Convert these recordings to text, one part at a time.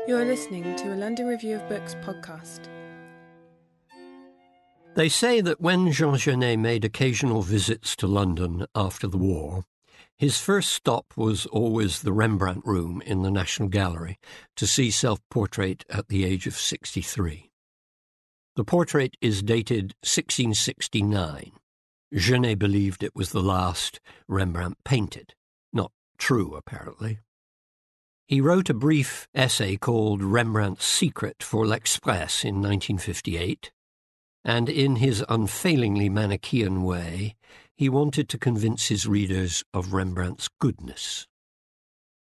You're listening to a London Review of Books podcast. They say that when Jean Genet made occasional visits to London after the war, his first stop was always the Rembrandt room in the National Gallery to see self-portrait at the age of 63. The portrait is dated 1669. Genet believed it was the last Rembrandt painted. Not true, apparently. He wrote a brief essay called Rembrandt's Secret for L'Express in 1958, and in his unfailingly Manichaean way, he wanted to convince his readers of Rembrandt's goodness.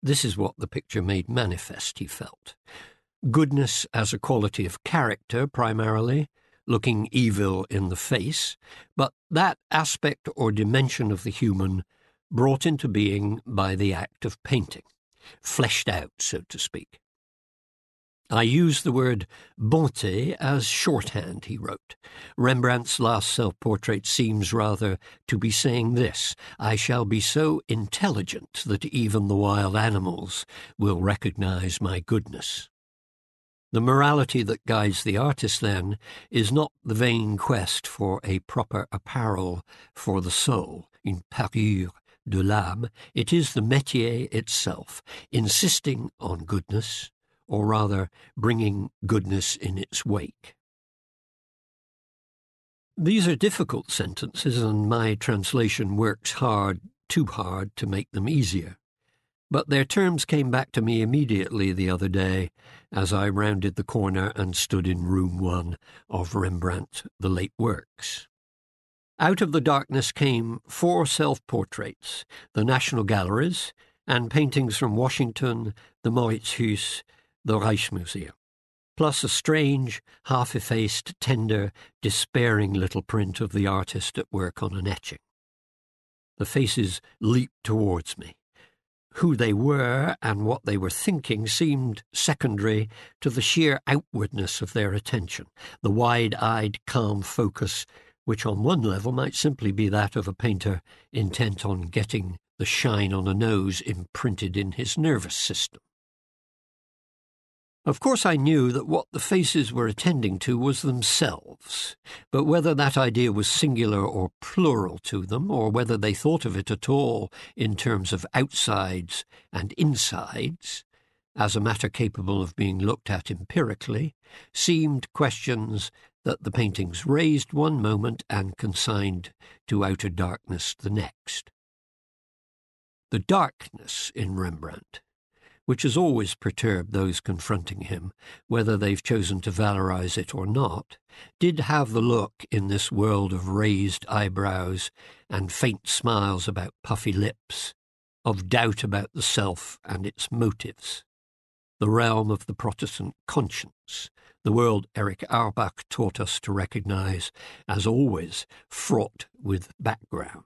This is what the picture made manifest, he felt. Goodness as a quality of character, primarily, looking evil in the face, but that aspect or dimension of the human brought into being by the act of painting, fleshed out, so to speak. I use the word bonté as shorthand, he wrote. Rembrandt's last self-portrait seems rather to be saying this: I shall be so intelligent that even the wild animals will recognize my goodness. The morality that guides the artist, then, is not the vain quest for a proper apparel for the soul, une parure de l'âme. It is the métier itself, insisting on goodness, or rather bringing goodness in its wake. These are difficult sentences, and my translation works hard, too hard, to make them easier. But their terms came back to me immediately the other day as I rounded the corner and stood in room 1 of Rembrandt, The Late Works. Out of the darkness came 4 self-portraits, the National Galleries, and paintings from Washington, the Mauritshuis, the Rijksmuseum, plus a strange, half-effaced, tender, despairing little print of the artist at work on an etching. The faces leaped towards me. Who they were and what they were thinking seemed secondary to the sheer outwardness of their attention, the wide-eyed, calm focus, which on one level might simply be that of a painter intent on getting the shine on a nose imprinted in his nervous system. Of course, I knew that what the faces were attending to was themselves, but whether that idea was singular or plural to them, or whether they thought of it at all in terms of outsides and insides, as a matter capable of being looked at empirically, seemed questions that the paintings raised one moment and consigned to outer darkness the next. The darkness in Rembrandt, which has always perturbed those confronting him, whether they've chosen to valorize it or not, did have the look in this world of raised eyebrows and faint smiles about puffy lips, of doubt about the self and its motives, the realm of the Protestant conscience, the world Erich Auerbach taught us to recognize as always fraught with background.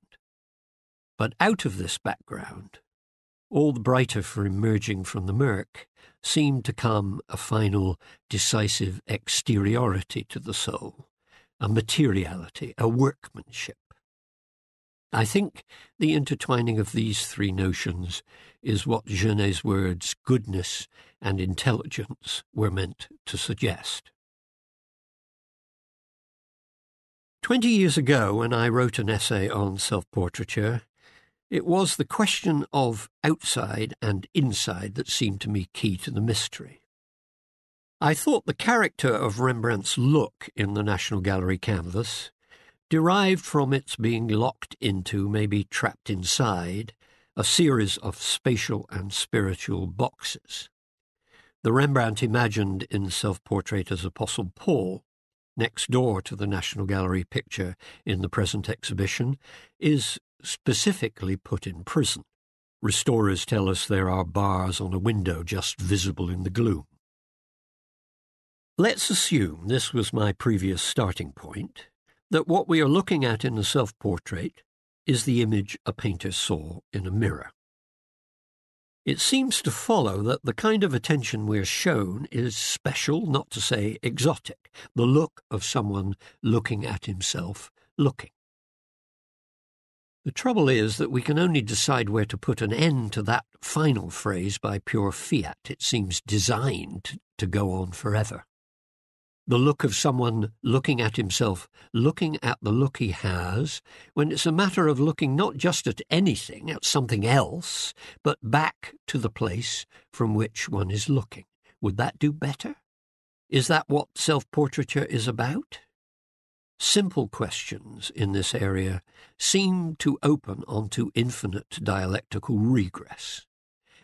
But out of this background, all the brighter for emerging from the murk, seemed to come a final, decisive exteriority to the soul, a materiality, a workmanship. I think the intertwining of these 3 notions is what Genet's words goodness and intelligence were meant to suggest. 20 years ago, when I wrote an essay on self-portraiture, it was the question of outside and inside that seemed to me key to the mystery. I thought the character of Rembrandt's look in the National Gallery canvas derived from its being locked into, maybe trapped inside, a series of spatial and spiritual boxes. The Rembrandt imagined in self-portrait as Apostle Paul, next door to the National Gallery picture in the present exhibition, is specifically put in prison. Restorers tell us there are bars on a window just visible in the gloom. Let's assume, this was my previous starting point, that what we are looking at in the self-portrait is the image a painter saw in a mirror. It seems to follow that the kind of attention we're shown is special, not to say exotic, the look of someone looking at himself looking. The trouble is that we can only decide where to put an end to that final phrase by pure fiat. It seems designed to go on forever. The look of someone looking at himself, looking at the look he has, when it's a matter of looking not just at anything, at something else, but back to the place from which one is looking. Would that do better? Is that what self-portraiture is about? Simple questions in this area seem to open onto infinite dialectical regress.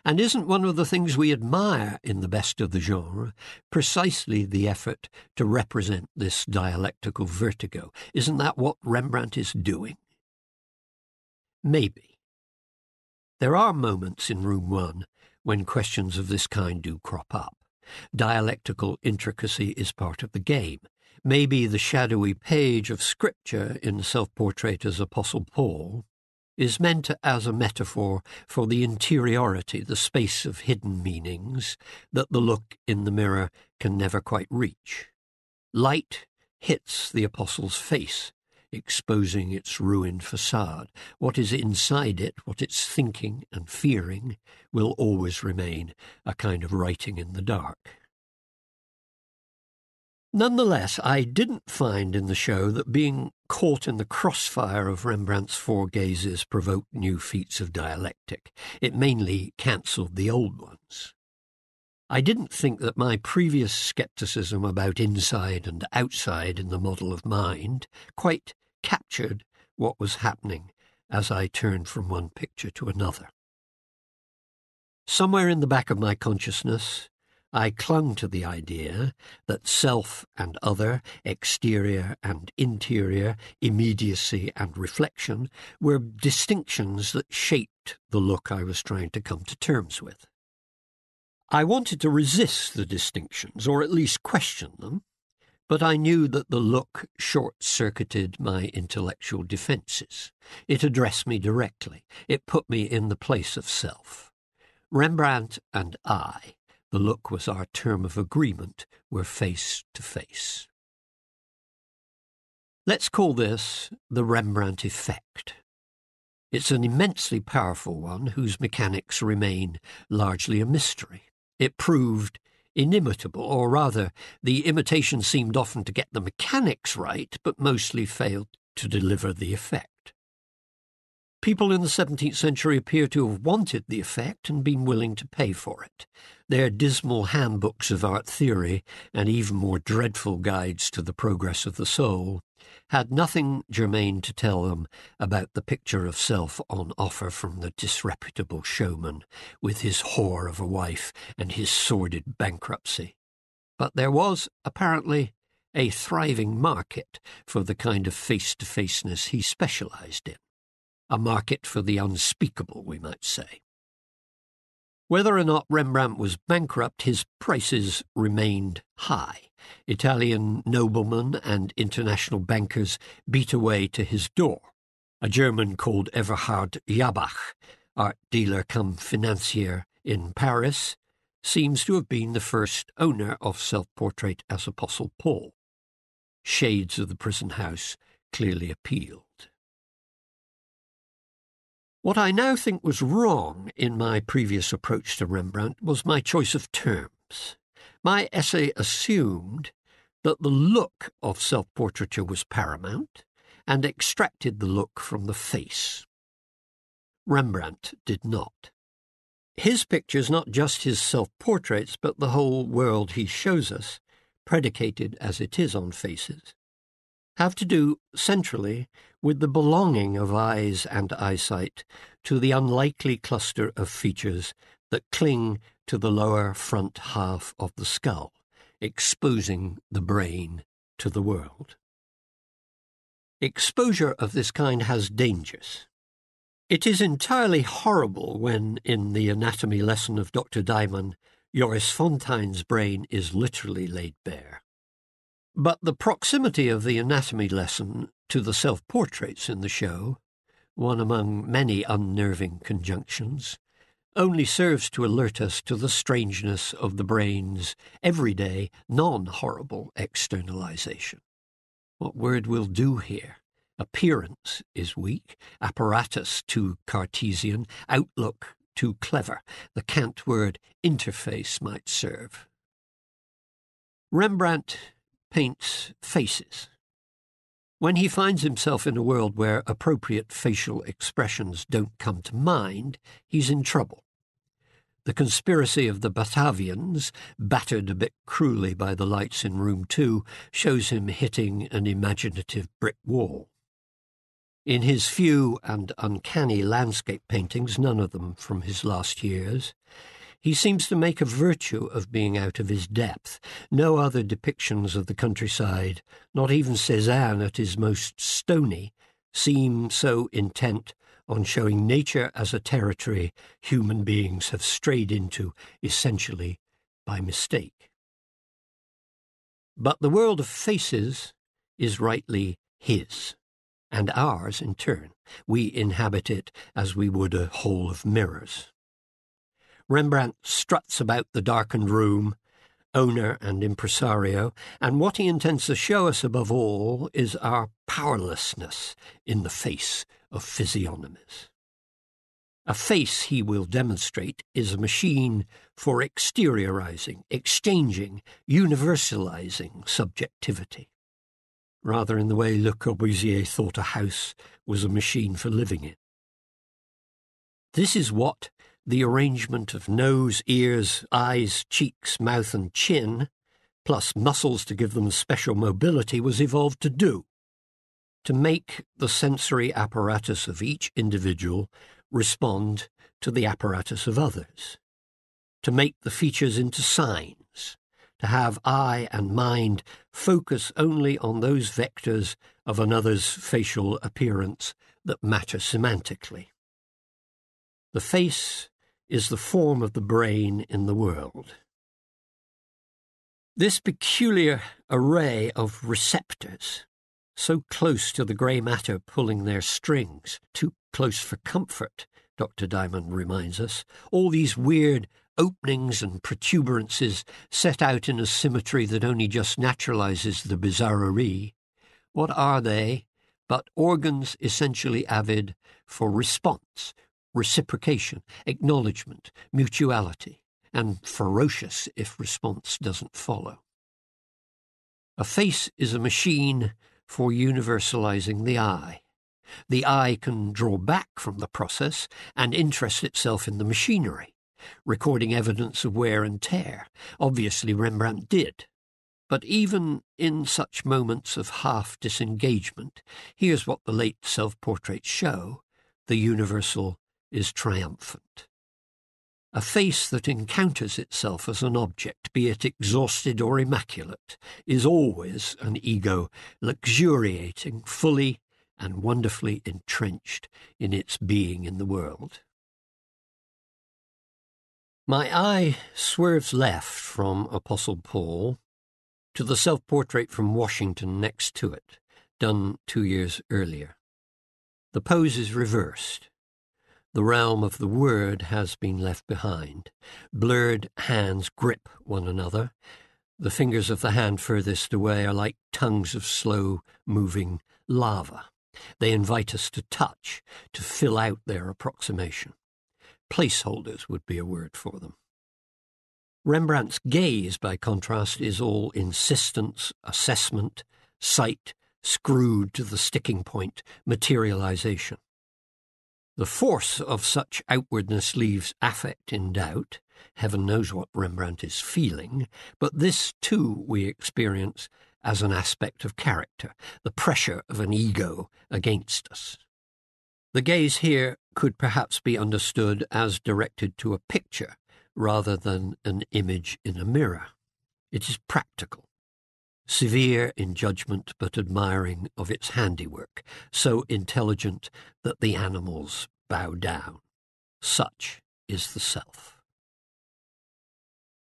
And isn't one of the things we admire in the best of the genre precisely the effort to represent this dialectical vertigo? Isn't that what Rembrandt is doing? Maybe. There are moments in Room 1 when questions of this kind do crop up. Dialectical intricacy is part of the game. Maybe the shadowy page of Scripture in self-portrait as Apostle Paul is meant as a metaphor for the interiority, the space of hidden meanings that the look in the mirror can never quite reach. Light hits the apostle's face, exposing its ruined facade. What is inside it, what it's thinking and fearing, will always remain a kind of writing in the dark. Nonetheless, I didn't find in the show that being caught in the crossfire of Rembrandt's four gazes provoked new feats of dialectic. It mainly cancelled the old ones. I didn't think that my previous scepticism about inside and outside in the model of mind quite captured what was happening as I turned from one picture to another. Somewhere in the back of my consciousness, I clung to the idea that self and other, exterior and interior, immediacy and reflection were distinctions that shaped the look I was trying to come to terms with. I wanted to resist the distinctions, or at least question them, but I knew that the look short-circuited my intellectual defences. It addressed me directly. It put me in the place of self. Rembrandt and I, the look was our term of agreement, were face to face. Let's call this the Rembrandt effect. It's an immensely powerful one whose mechanics remain largely a mystery. It proved inimitable, or rather, the imitation seemed often to get the mechanics right, but mostly failed to deliver the effect. People in the 17th century appear to have wanted the effect and been willing to pay for it. Their dismal handbooks of art theory, and even more dreadful guides to the progress of the soul, had nothing germane to tell them about the picture of self on offer from the disreputable showman, with his whore of a wife and his sordid bankruptcy. But there was, apparently, a thriving market for the kind of face-to-faceness he specialized in. A market for the unspeakable, we might say. Whether or not Rembrandt was bankrupt, his prices remained high. Italian noblemen and international bankers beat away to his door. A German called Everhard Jabach, art dealer cum financier in Paris, seems to have been the first owner of self-portrait as Apostle Paul. Shades of the prison house clearly appealed. What I now think was wrong in my previous approach to Rembrandt was my choice of terms. My essay assumed that the look of self-portraiture was paramount and extracted the look from the face. Rembrandt did not. His pictures, not just his self-portraits, but the whole world he shows us, predicated as it is on faces, have to do, centrally, with the belonging of eyes and eyesight to the unlikely cluster of features that cling to the lower front half of the skull, exposing the brain to the world. Exposure of this kind has dangers. It is entirely horrible when, in the anatomy lesson of Dr. Diamond, Joris Fontaine's brain is literally laid bare. But the proximity of the anatomy lesson to the self-portraits in the show, one among many unnerving conjunctions, only serves to alert us to the strangeness of the brain's everyday, non-horrible externalization. What word will do here? Appearance is weak, apparatus too Cartesian, outlook too clever. The cant word interface might serve. Rembrandt paints faces. When he finds himself in a world where appropriate facial expressions don't come to mind, he's in trouble. The conspiracy of the Batavians, battered a bit cruelly by the lights in room 2, shows him hitting an imaginative brick wall. In his few and uncanny landscape paintings, none of them from his last years, he seems to make a virtue of being out of his depth. No other depictions of the countryside, not even Cézanne at his most stony, seem so intent on showing nature as a territory human beings have strayed into essentially by mistake. But the world of faces is rightly his, and ours in turn. We inhabit it as we would a hole of mirrors. Rembrandt struts about the darkened room, owner and impresario, and what he intends to show us above all is our powerlessness in the face of physiognomies. A face, he will demonstrate, is a machine for exteriorizing, exchanging, universalizing subjectivity, rather in the way Le Corbusier thought a house was a machine for living in. This is what the arrangement of nose, ears, eyes, cheeks, mouth and chin, plus muscles to give them special mobility, was evolved to do, to make the sensory apparatus of each individual respond to the apparatus of others, to make the features into signs, to have eye and mind focus only on those vectors of another's facial appearance that matter semantically. The face is the form of the brain in the world. This peculiar array of receptors, so close to the grey matter pulling their strings, too close for comfort, Dr. Diamond reminds us, all these weird openings and protuberances set out in a symmetry that only just naturalizes the bizarrerie, what are they but organs essentially avid for response, reciprocation, acknowledgement, mutuality, and ferocious if response doesn't follow. A face is a machine for universalizing the eye. The eye can draw back from the process and interest itself in the machinery, recording evidence of wear and tear. Obviously, Rembrandt did. But even in such moments of half-disengagement, here's what the late self-portraits show: the universal is triumphant. A face that encounters itself as an object, be it exhausted or immaculate, is always an ego luxuriating fully and wonderfully entrenched in its being in the world. My eye swerves left from Apostle Paul to the self-portrait from Washington next to it, done 2 years earlier. The pose is reversed. The realm of the word has been left behind. Blurred hands grip one another. The fingers of the hand furthest away are like tongues of slow-moving lava. They invite us to touch, to fill out their approximation. Placeholders would be a word for them. Rembrandt's gaze, by contrast, is all insistence, assessment, sight, screwed to the sticking point, materialization. The force of such outwardness leaves affect in doubt. Heaven knows what Rembrandt is feeling, but this too we experience as an aspect of character, the pressure of an ego against us. The gaze here could perhaps be understood as directed to a picture rather than an image in a mirror. It is practical, severe in judgment but admiring of its handiwork, so intelligent that the animals bow down. Such is the self.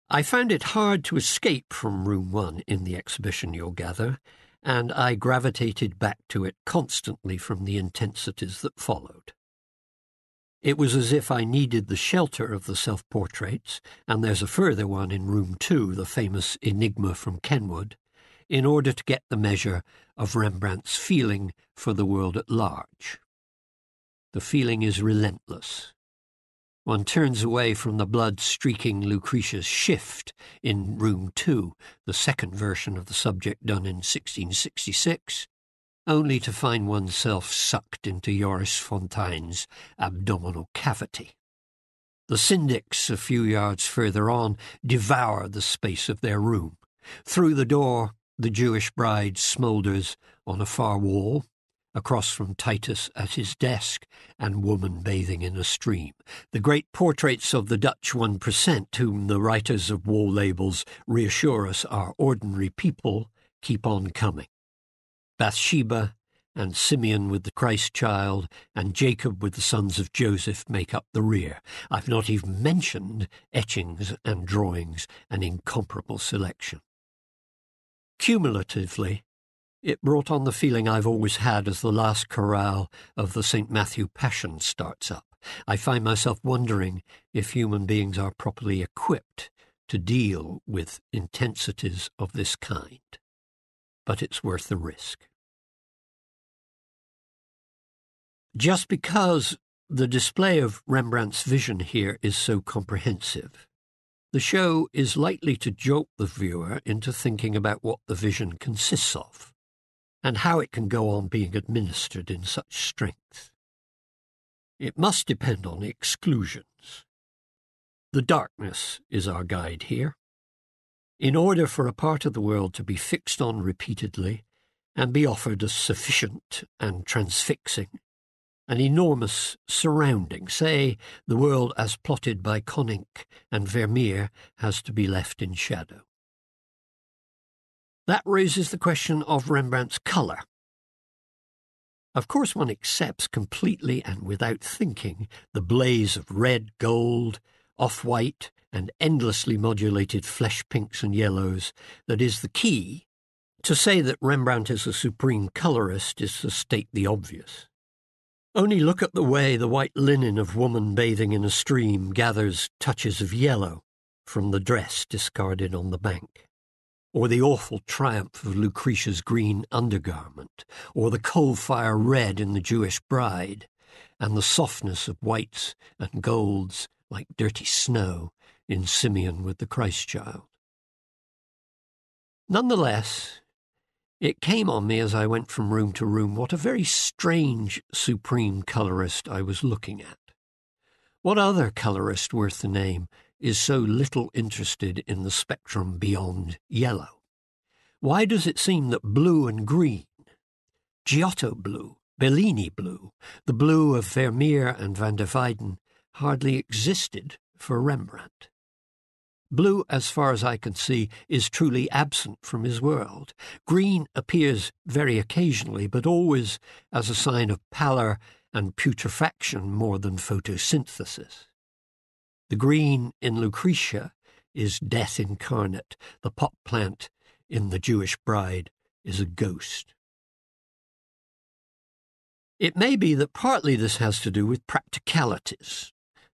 I found it hard to escape from room 1 in the exhibition, you'll gather, and I gravitated back to it constantly from the intensities that followed. It was as if I needed the shelter of the self-portraits, and there's a further one in room 2, the famous Enigma from Kenwood, in order to get the measure of Rembrandt's feeling for the world at large. The feeling is relentless. One turns away from the blood-streaking Lucretia's Shift in Room 2, the second version of the subject done in 1666, only to find oneself sucked into Joris Fontaine's abdominal cavity. The syndics, a few yards further on, devour the space of their room. Through the door, the Jewish bride smoulders on a far wall, across from Titus at his desk, and woman bathing in a stream. The great portraits of the Dutch 1%, whom the writers of wall labels reassure us are ordinary people, keep on coming. Bathsheba and Simeon with the Christ child and Jacob with the sons of Joseph make up the rear. I've not even mentioned etchings and drawings, an incomparable selection. Cumulatively, it brought on the feeling I've always had as the last chorale of the St. Matthew Passion starts up. I find myself wondering if human beings are properly equipped to deal with intensities of this kind. But it's worth the risk. Just because the display of Rembrandt's vision here is so comprehensive, the show is likely to jolt the viewer into thinking about what the vision consists of, and how it can go on being administered in such strength. It must depend on exclusions. The darkness is our guide here. In order for a part of the world to be fixed on repeatedly and be offered as sufficient and transfixing, an enormous surrounding, say the world as plotted by Koninck and Vermeer, has to be left in shadow. That raises the question of Rembrandt's colour. Of course, one accepts completely and without thinking the blaze of red, gold, off-white, and endlessly modulated flesh pinks and yellows that is the key. To say that Rembrandt is a supreme colourist is to state the obvious. Only look at the way the white linen of woman bathing in a stream gathers touches of yellow from the dress discarded on the bank, or the awful triumph of Lucretia's green undergarment, or the coal-fire red in the Jewish bride, and the softness of whites and golds like dirty snow in Simeon with the Christ child. Nonetheless, it came on me as I went from room to room what a very strange supreme colourist I was looking at. What other colourist worth the name is so little interested in the spectrum beyond yellow? Why does it seem that blue and green, Giotto blue, Bellini blue, the blue of Vermeer and van der Weyden, hardly existed for Rembrandt? Blue, as far as I can see, is truly absent from his world. Green appears very occasionally, but always as a sign of pallor and putrefaction more than photosynthesis. The green in Lucretia is death incarnate. The pot plant in the Jewish bride is a ghost. It may be that partly this has to do with practicalities.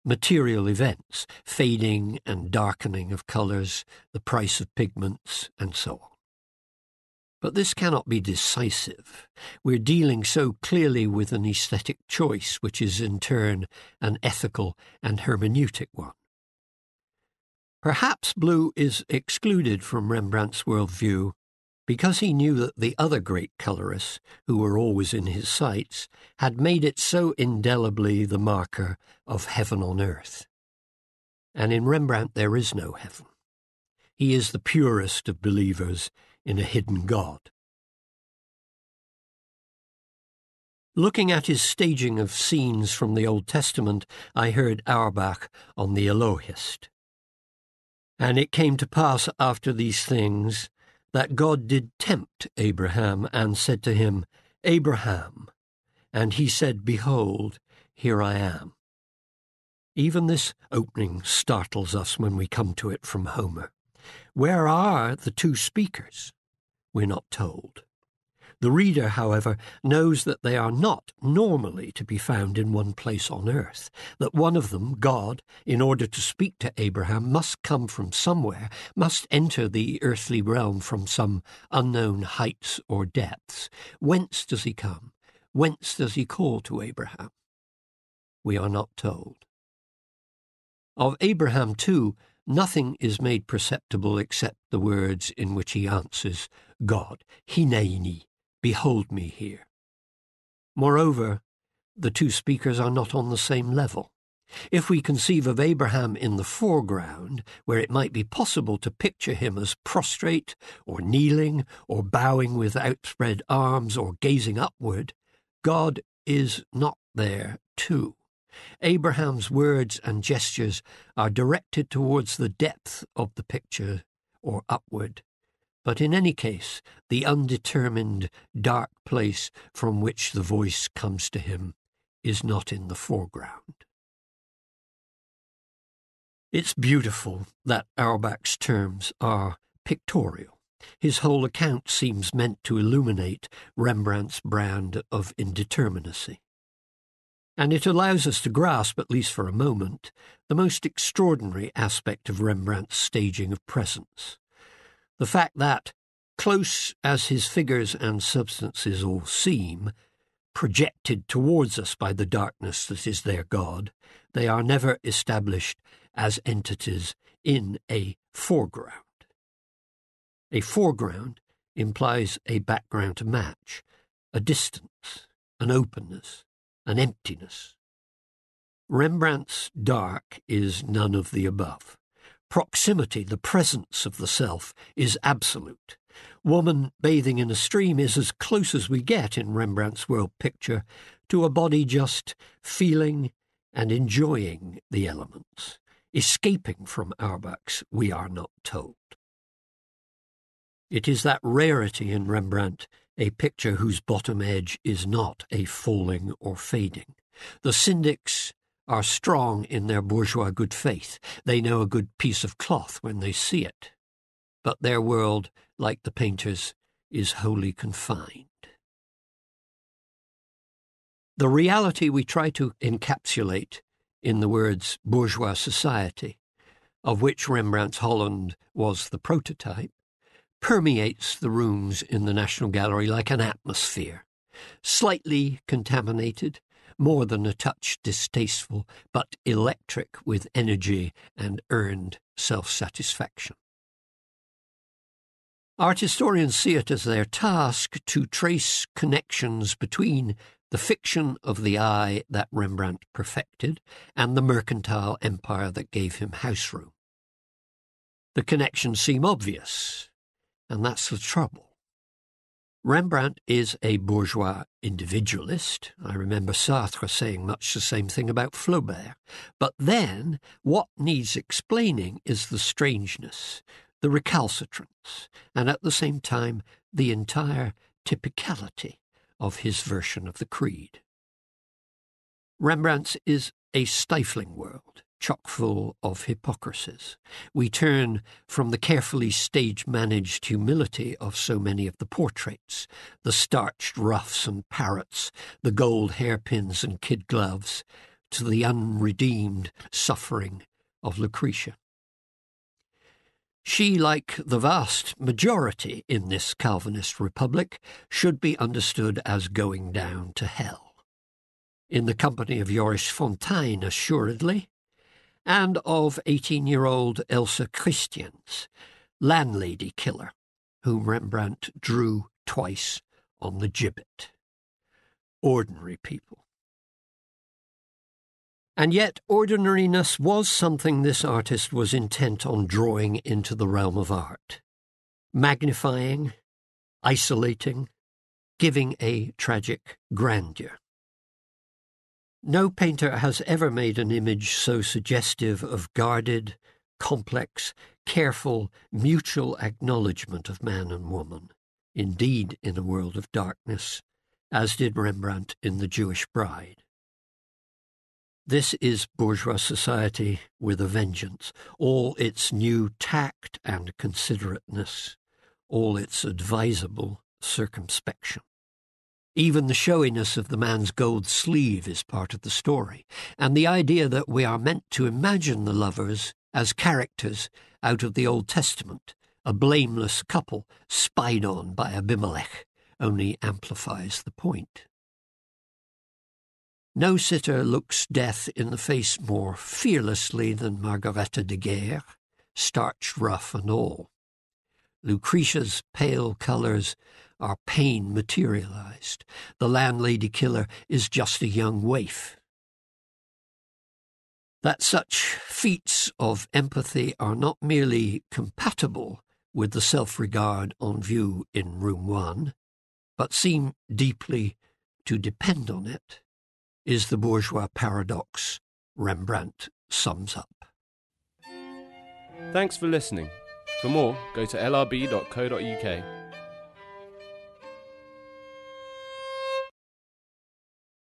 Material events, fading and darkening of colours, the price of pigments, and so on. But this cannot be decisive. We're dealing so clearly with an aesthetic choice, which is in turn an ethical and hermeneutic one. Perhaps blue is excluded from Rembrandt's worldview because he knew that the other great colourists, who were always in his sights, had made it so indelibly the marker of heaven on earth. And in Rembrandt there is no heaven. He is the purest of believers in a hidden God. Looking at his staging of scenes from the Old Testament, I heard Auerbach on the Elohist. And it came to pass after these things that God did tempt Abraham and said to him, Abraham. And he said, Behold, here I am. Even this opening startles us when we come to it from Homer. Where are the two speakers? We're not told. The reader, however, knows that they are not normally to be found in one place on earth, that one of them, God, in order to speak to Abraham, must come from somewhere, must enter the earthly realm from some unknown heights or depths. Whence does he come? Whence does he call to Abraham? We are not told. Of Abraham, too, nothing is made perceptible except the words in which he answers God, Hineini, behold me here. Moreover, the two speakers are not on the same level. If we conceive of Abraham in the foreground, where it might be possible to picture him as prostrate or kneeling or bowing with outspread arms or gazing upward, God is not there too. Abraham's words and gestures are directed towards the depth of the picture or upward, but in any case, the undetermined, dark place from which the voice comes to him is not in the foreground. It's beautiful that Auerbach's terms are pictorial. His whole account seems meant to illuminate Rembrandt's brand of indeterminacy. And it allows us to grasp, at least for a moment, the most extraordinary aspect of Rembrandt's staging of presence. The fact that, close as his figures and substances all seem, projected towards us by the darkness that is their God, they are never established as entities in a foreground. A foreground implies a background to match, a distance, an openness, an emptiness. Rembrandt's dark is none of the above. Proximity, the presence of the self, is absolute. Woman bathing in a stream is as close as we get in Rembrandt's world picture to a body just feeling and enjoying the elements, escaping from Auerbach's we are not told. It is that rarity in Rembrandt, a picture whose bottom edge is not a falling or fading. The syndics are strong in their bourgeois good faith. They know a good piece of cloth when they see it. But their world, like the painter's, is wholly confined. The reality we try to encapsulate in the words bourgeois society, of which Rembrandt's Holland was the prototype, permeates the rooms in the National Gallery like an atmosphere, slightly contaminated, more than a touch distasteful, but electric with energy and earned self-satisfaction. Art historians see it as their task to trace connections between the fiction of the eye that Rembrandt perfected and the mercantile empire that gave him house room. The connections seem obvious, and that's the trouble. Rembrandt is a bourgeois individualist. I remember Sartre saying much the same thing about Flaubert. But then, what needs explaining is the strangeness, the recalcitrance, and at the same time, the entire typicality of his version of the creed. Rembrandt's is a stifling world, chock full of hypocrisies. We turn from the carefully stage-managed humility of so many of the portraits, the starched ruffs and parrots, the gold hairpins and kid gloves, to the unredeemed suffering of Lucretia. She, like the vast majority in this Calvinist republic, should be understood as going down to hell. In the company of Joris Fontaine, assuredly, and of 18-year-old Elsa Christians, landlady killer, whom Rembrandt drew twice on the gibbet. Ordinary people. And yet ordinariness was something this artist was intent on drawing into the realm of art, magnifying, isolating, giving a tragic grandeur. No painter has ever made an image so suggestive of guarded, complex, careful, mutual acknowledgement of man and woman, indeed in a world of darkness, as did Rembrandt in The Jewish Bride. This is bourgeois society with a vengeance, all its new tact and considerateness, all its advisable circumspection. Even the showiness of the man's gold sleeve is part of the story, and the idea that we are meant to imagine the lovers as characters out of the Old Testament, a blameless couple spied on by Abimelech, only amplifies the point. No sitter looks death in the face more fearlessly than Margareta de Guerre, starched rough and all. Lucretia's pale colours are pain materialised. The landlady killer is just a young waif. That such feats of empathy are not merely compatible with the self-regard on view in Room 1, but seem deeply to depend on it, is the bourgeois paradox Rembrandt sums up. Thanks for listening. For more, go to lrb.co.uk.